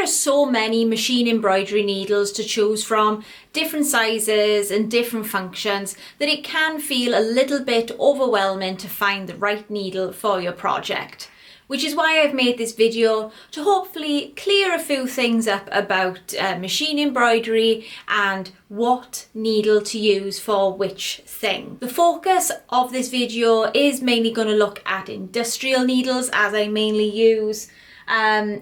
are so many machine embroidery needles to choose from, different sizes and different functions, that it can feel a little bit overwhelming to find the right needle for your project. Which is why I've made this video, to hopefully clear a few things up about machine embroidery and what needle to use for which thing. The focus of this video is mainly going to look at industrial needles, as I mainly use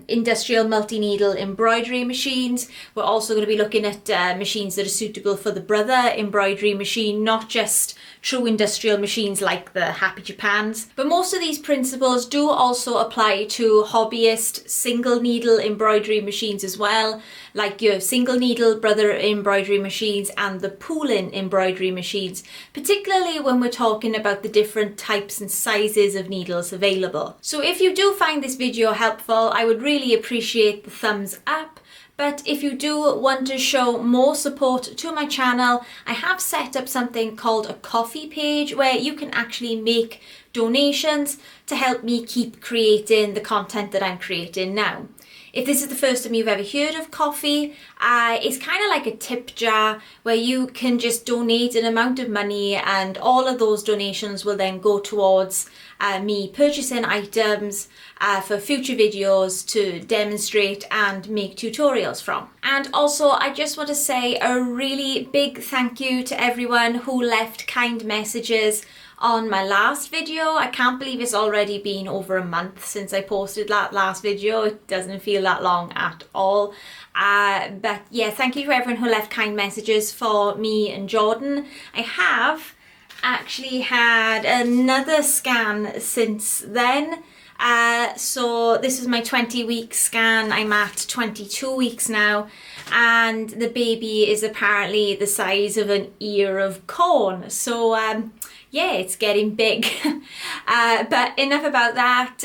industrial multi-needle embroidery machines. We're also going to be looking at machines that are suitable for the brother embroidery machine, not just true industrial machines like the Happy Japans. But most of these principles do also apply to hobbyist single needle embroidery machines as well, like your single needle brother embroidery machines and the pooling embroidery machines, particularly when we're talking about the different types and sizes of needles available. So if you do find this video helpful, I would really appreciate the thumbs up. But if you do want to show more support to my channel, I have set up something called a coffee page where you can actually make donations to help me keep creating the content that I'm creating now. If this is the first time you've ever heard of Ko-fi, it's kind of like a tip jar where you can just donate an amount of money, and all of those donations will then go towards me purchasing items for future videos to demonstrate and make tutorials from. And also, I just want to say a really big thank you to everyone who left kind messages on my last video. I can't believe it's already been over a month since I posted that last video. It doesn't feel that long at all. But yeah, thank you to everyone who left kind messages for me and Jordan. I have actually had another scan since then. So this is my 20-week scan. I'm at 22 weeks now, and the baby is apparently the size of an ear of corn. So yeah, it's getting big. But enough about that.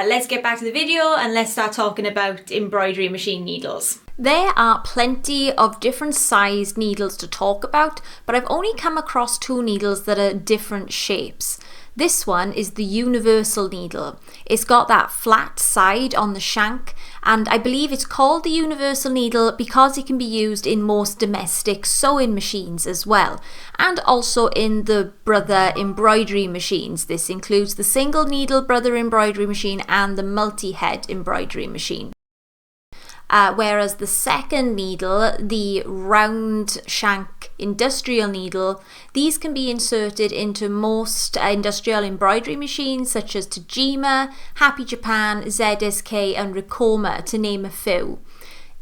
Let's get back to the video and let's start talking about embroidery machine needles. There are plenty of different sized needles to talk about, but I've only come across two needles that are different shapes. This one is the universal needle. It's got that flat side on the shank, and I believe it's called the universal needle because it can be used in most domestic sewing machines as well, and also in the brother embroidery machines. This includes the single needle brother embroidery machine and the multi-head embroidery machine. Whereas the second needle, the round shank industrial needle, these can be inserted into most industrial embroidery machines such as Tajima, Happy Japan, ZSK and Ricoma, to name a few.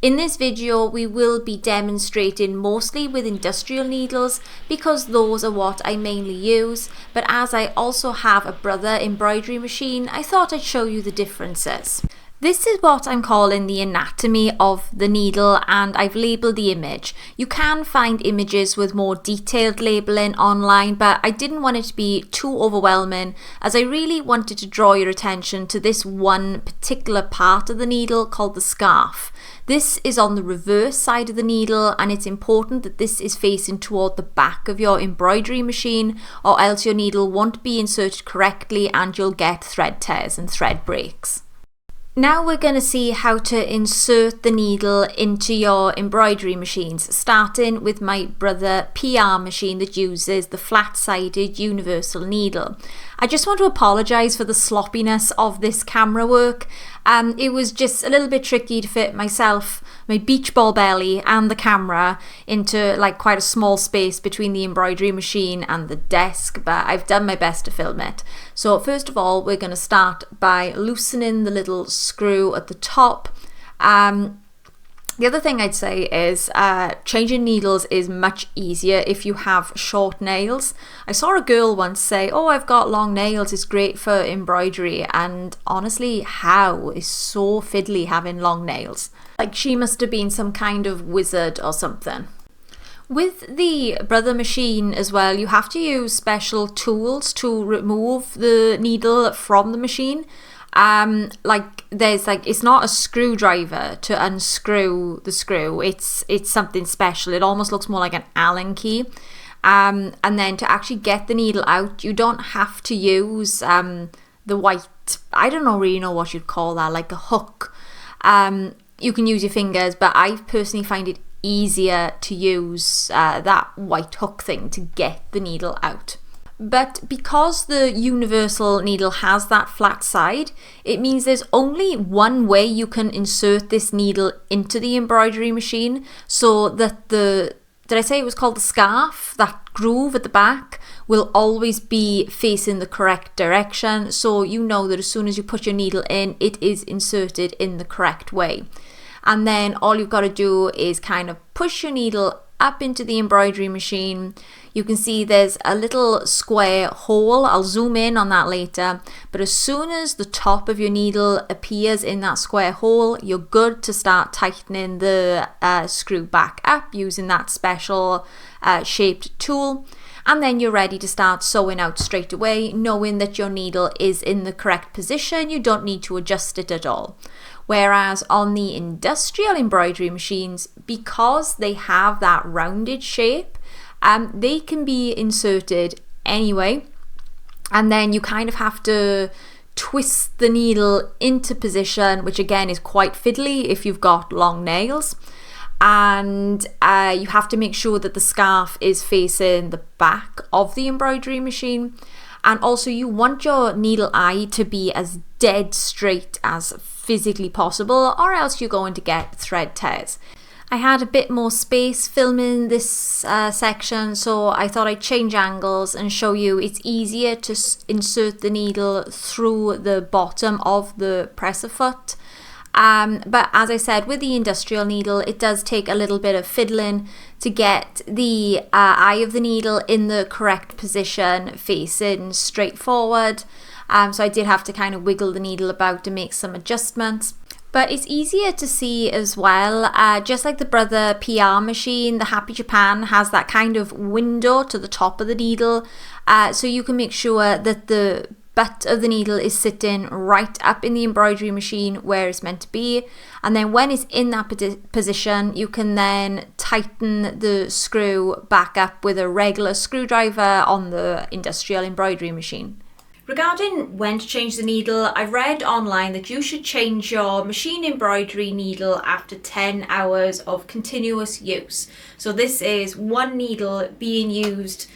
In this video we will be demonstrating mostly with industrial needles because those are what I mainly use, but as I also have a brother embroidery machine, I thought I'd show you the differences. This is what I'm calling the anatomy of the needle, and I've labelled the image. You can find images with more detailed labelling online, but I didn't want it to be too overwhelming, as I really wanted to draw your attention to this one particular part of the needle called the scarf. This is on the reverse side of the needle, and it's important that this is facing toward the back of your embroidery machine, or else your needle won't be inserted correctly and you'll get thread tears and thread breaks. Now we're going to see how to insert the needle into your embroidery machines, starting with my brother PR machine that uses the flat-sided universal needle. I just want to apologise for the sloppiness of this camera work. It was just a little bit tricky to fit myself, my beach ball belly and the camera into like quite a small space between the embroidery machine and the desk, but I've done my best to film it. So first of all, we're going to start by loosening the little screw at the top. The other thing I'd say is changing needles is much easier if you have short nails. I saw a girl once say, "Oh, I've got long nails, it's great for embroidery," and honestly, how is so fiddly having long nails? Like she must have been some kind of wizard or something. With the brother machine as well, you have to use special tools to remove the needle from the machine. It's not a screwdriver to unscrew the screw. It's something special. It almost looks more like an Allen key. And then to actually get the needle out, you don't have to use the white, I don't really know what you'd call that, like a hook. You can use your fingers, but I personally find it easier to use that white hook thing to get the needle out. But because the universal needle has that flat side, it means there's only one way you can insert this needle into the embroidery machine, so that did I say it was called the scarf? That groove at the back will always be facing the correct direction, so you know that as soon as you put your needle in, it is inserted in the correct way. And then all you've got to do is kind of push your needle up into the embroidery machine. You can see there's a little square hole. I'll zoom in on that later. But as soon as the top of your needle appears in that square hole, you're good to start tightening the screw back up using that special shaped tool. And then you're ready to start sewing out straight away, knowing that your needle is in the correct position. You don't need to adjust it at all. Whereas on the industrial embroidery machines, because they have that rounded shape, they can be inserted anyway. And then you kind of have to twist the needle into position, which again is quite fiddly if you've got long nails. And you have to make sure that the scarf is facing the back of the embroidery machine. And also you want your needle eye to be as dead straight as physically possible, or else you're going to get thread tears. I had a bit more space filming this section, so I thought I'd change angles and show you it's easier to insert the needle through the bottom of the presser foot. But as I said, with the industrial needle, it does take a little bit of fiddling to get the eye of the needle in the correct position, facing straight forward. So I did have to kind of wiggle the needle about to make some adjustments. But it's easier to see as well, just like the Brother PR machine, the Happy Japan has that kind of window to the top of the needle, so you can make sure that the butt of the needle is sitting right up in the embroidery machine where it's meant to be. And then when it's in that position, you can then tighten the screw back up with a regular screwdriver on the industrial embroidery machine. Regarding when to change the needle, I read online that you should change your machine embroidery needle after 10 hours of continuous use. So this is one needle being used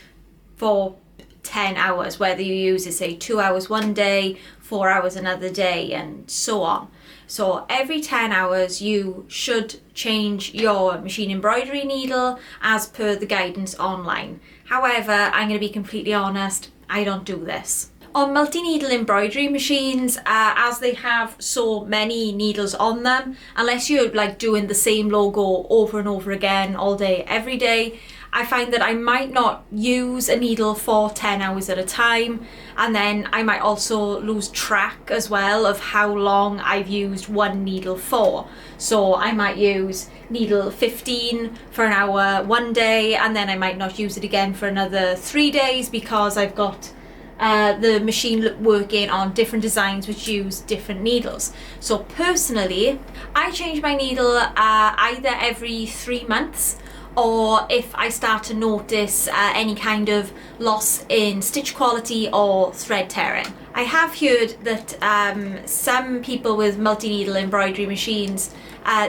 for 10 hours, whether you use it, say, 2 hours one day, 4 hours another day, and so on. So every 10 hours you should change your machine embroidery needle as per the guidance online. However, I'm going to be completely honest, I don't do this. On multi-needle embroidery machines, as they have so many needles on them, unless you're like doing the same logo over and over again all day, every day, I find that I might not use a needle for 10 hours at a time, and then I might also lose track as well of how long I've used one needle for. So I might use needle 15 for an hour one day, and then I might not use it again for another 3 days because I've got the machine working on different designs which use different needles. So personally, I change my needle either every 3 months, or if I start to notice any kind of loss in stitch quality or thread tearing. I have heard that some people with multi-needle embroidery machines,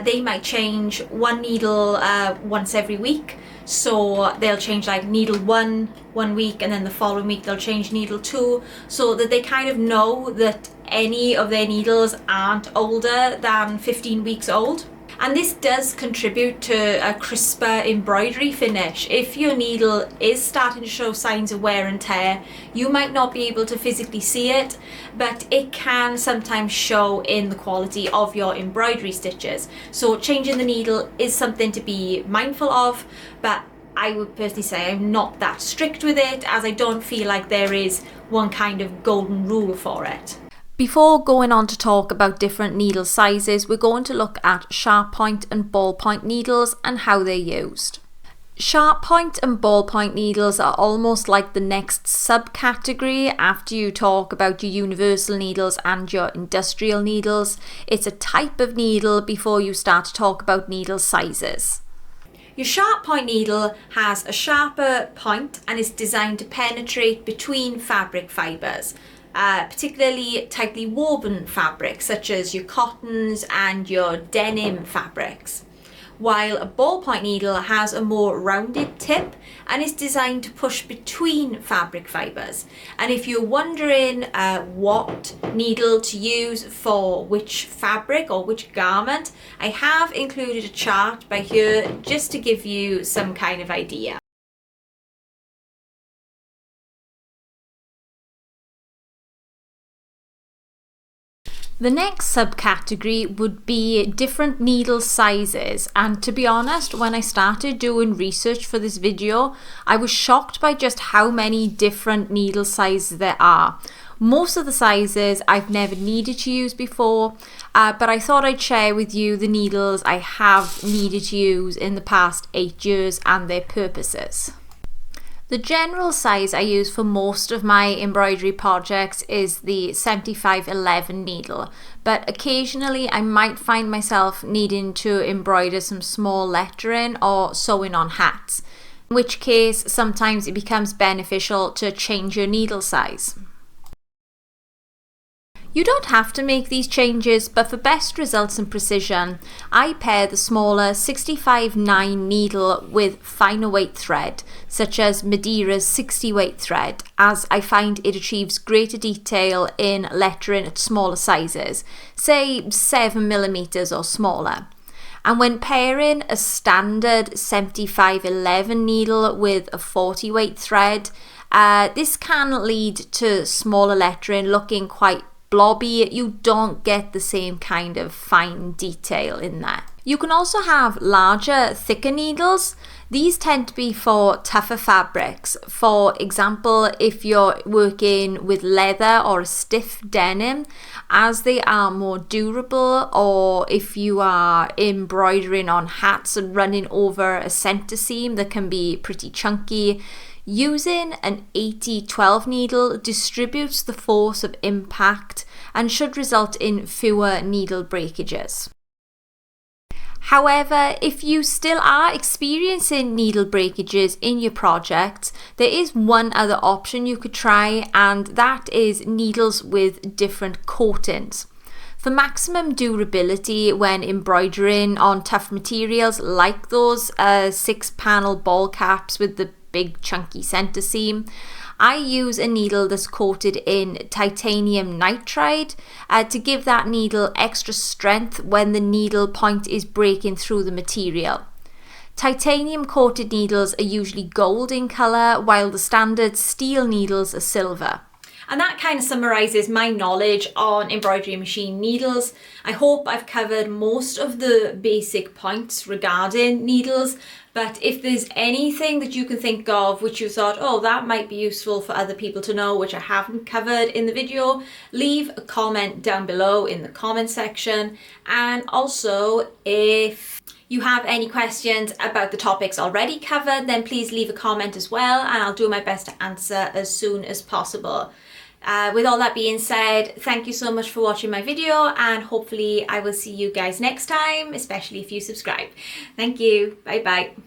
they might change one needle once every week. So they'll change like needle 1 week, and then the following week they'll change needle 2, so that they kind of know that any of their needles aren't older than 15 weeks old. And this does contribute to a crisper embroidery finish. If your needle is starting to show signs of wear and tear, you might not be able to physically see it, but it can sometimes show in the quality of your embroidery stitches. So changing the needle is something to be mindful of, but I would personally say I'm not that strict with it, as I don't feel like there is one kind of golden rule for it. Before going on to talk about different needle sizes, we're going to look at sharp point and ballpoint needles and how they're used. Sharp point and ballpoint needles are almost like the next subcategory after you talk about your universal needles and your industrial needles. It's a type of needle before you start to talk about needle sizes. Your sharp point needle has a sharper point and is designed to penetrate between fabric fibres. particularly tightly woven fabrics such as your cottons and your denim fabrics, while a ballpoint needle has a more rounded tip and is designed to push between fabric fibres. And if you're wondering what needle to use for which fabric or which garment, I have included a chart by here just to give you some kind of idea. The next subcategory would be different needle sizes, and to be honest, when I started doing research for this video, I was shocked by just how many different needle sizes there are. Most of the sizes I've never needed to use before, but I thought I'd share with you the needles I have needed to use in the past 8 years and their purposes. The general size I use for most of my embroidery projects is the 7511 needle, but occasionally I might find myself needing to embroider some small lettering or sewing on hats, in which case sometimes it becomes beneficial to change your needle size. You don't have to make these changes, but for best results and precision, I pair the smaller 65/9 needle with finer weight thread, such as Madeira's 60 weight thread, as I find it achieves greater detail in lettering at smaller sizes, say 7mm or smaller. And when pairing a standard 7511 needle with a 40 weight thread, this can lead to smaller lettering looking quite blobby. You don't get the same kind of fine detail in there. You can also have larger, thicker needles. These tend to be for tougher fabrics. For example, if you're working with leather or a stiff denim, as they are more durable, or if you are embroidering on hats and running over a center seam that can be pretty chunky, using an 80/12 needle distributes the force of impact and should result in fewer needle breakages. However, if you still are experiencing needle breakages in your project, there is one other option you could try, and that is needles with different coatings. For maximum durability when embroidering on tough materials like those 6-panel ball caps with the big chunky center seam, I use a needle that's coated in titanium nitride to give that needle extra strength when the needle point is breaking through the material. Titanium coated needles are usually gold in colour, while the standard steel needles are silver. And that kind of summarises my knowledge on embroidery machine needles. I hope I've covered most of the basic points regarding needles, but if there's anything that you can think of which you thought, oh, that might be useful for other people to know, which I haven't covered in the video, leave a comment down below in the comment section. And also, if you have any questions about the topics already covered, then please leave a comment as well, and I'll do my best to answer as soon as possible. With all that being said, thank you so much for watching my video, and hopefully I will see you guys next time, especially if you subscribe. Thank you. Bye bye.